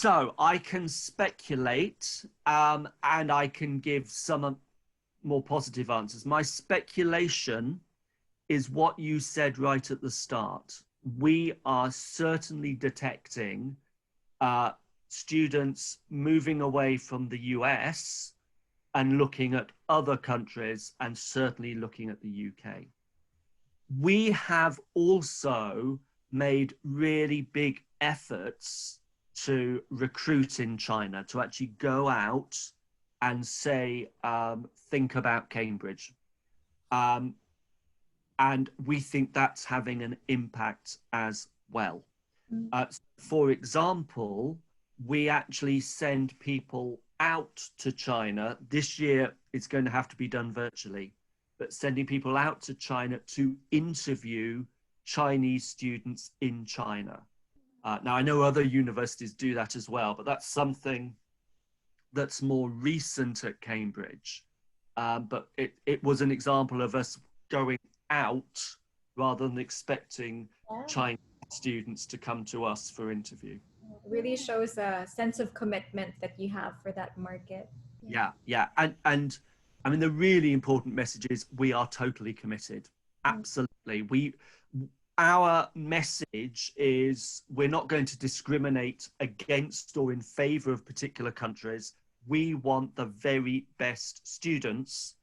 So I can speculate, and I can give some more positive answers. My speculation is what you said right at the start. We are certainly detecting students moving away from the US and looking at other countries, and certainly looking at the UK. We have also made really big efforts to recruit in China, to actually go out and say, think about Cambridge. And we think that's having an impact as well. For example, we actually send people out to China. This year, it's going to have to be done virtually, but sending people out to China to interview Chinese students in China. Now, I know other universities do that as well, but that's something that's more recent at Cambridge. But it was an example of us going out rather than expecting Chinese students to come to us for interview. It really shows a sense of commitment that you have for that market. Yeah. And I mean, the really important message is we are totally committed. Absolutely. Our message is we're not going to discriminate against or in favor of particular countries. We want the very best students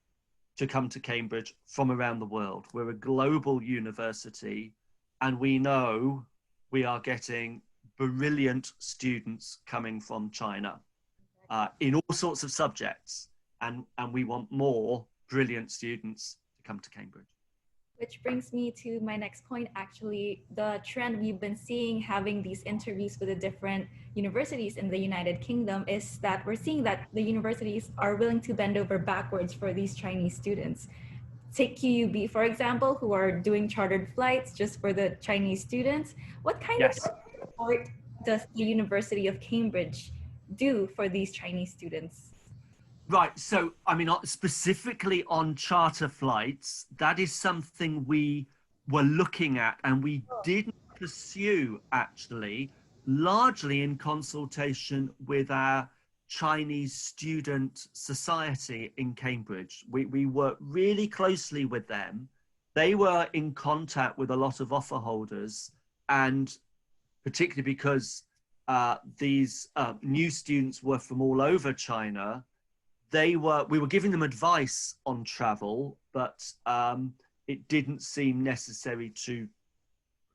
to come to Cambridge from around the world. We're a global university, and we know we are getting brilliant students coming from China in all sorts of subjects. And we want more brilliant students to come to Cambridge. Which brings me to my next point, actually, the trend we've been seeing having these interviews with the different universities in the United Kingdom is that we're seeing that the universities are willing to bend over backwards for these Chinese students. Take QUB, for example, who are doing chartered flights just for the Chinese students. What kind of support does the University of Cambridge do for these Chinese students? Right. So, I mean, specifically on charter flights, that is something we were looking at, and we didn't pursue, actually, largely in consultation with our Chinese Student Society in Cambridge. We worked really closely with them. They were in contact with a lot of offer holders, and particularly because these new students were from all over China, we were giving them advice on travel, but it didn't seem necessary to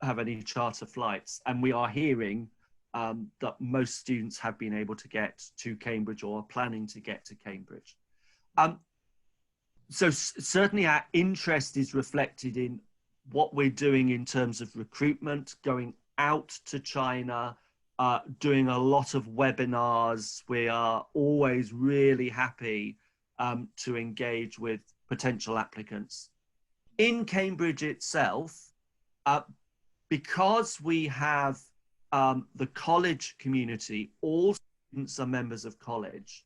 have any charter flights. And we are hearing that most students have been able to get to Cambridge or are planning to get to Cambridge. So certainly our interest is reflected in what we're doing in terms of recruitment, going out to China, doing a lot of webinars. We are always really happy to engage with potential applicants. In Cambridge itself, because we have the college community, all students are members of college.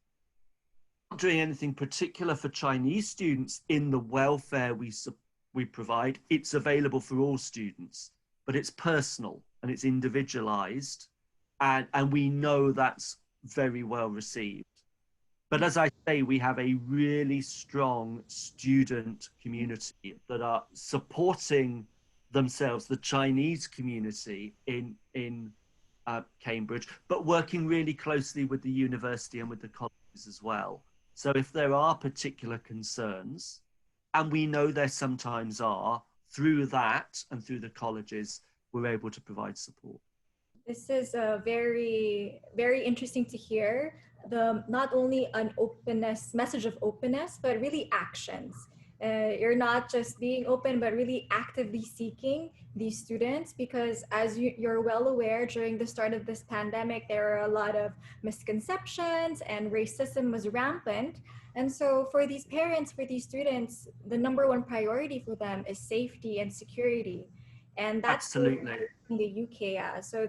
Not doing anything particular for Chinese students in the welfare we provide. It's available for all students, but it's personal and it's individualized. And we know that's very well received. But as I say, we have a really strong student community that are supporting themselves, the Chinese community in Cambridge, but working really closely with the university and with the colleges as well. So if there are particular concerns, and we know there sometimes are, through that and through the colleges, we're able to provide support. This is very, very interesting to hear. Not only an message of openness, but really actions. You're not just being open, but really actively seeking these students, because as you're well aware, during the start of this pandemic, there are a lot of misconceptions and racism was rampant. And so for these parents, for these students, the number one priority for them is safety and security. And that's absolutely in the UK. So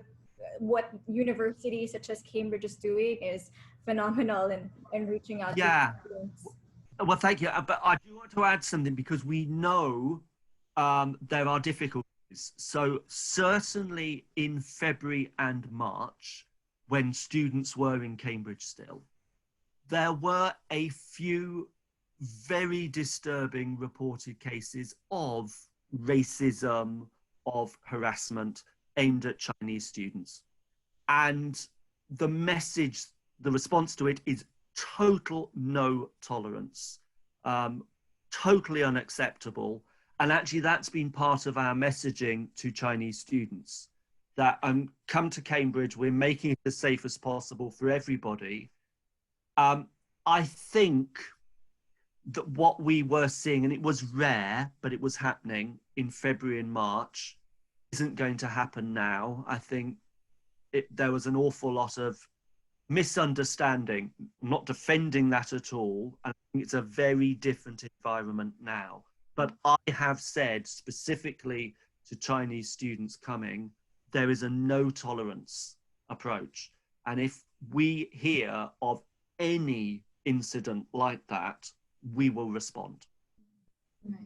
what universities such as Cambridge is doing is phenomenal in reaching out to students. Well, thank you. But I do want to add something, because we know there are difficulties. So certainly in February and March, when students were in Cambridge still, there were a few very disturbing reported cases of racism, of harassment aimed at Chinese students. And the message, the response to it is total no tolerance, totally unacceptable. And actually, that's been part of our messaging to Chinese students that come to Cambridge, we're making it as safe as possible for everybody. I think that what we were seeing, and it was rare, but it was happening in February and March, isn't going to happen now. I think there was an awful lot of misunderstanding. I'm not defending that at all. I think it's a very different environment now. But I have said specifically to Chinese students coming, there is a no tolerance approach. And if we hear of any incident like that, we will respond. Right.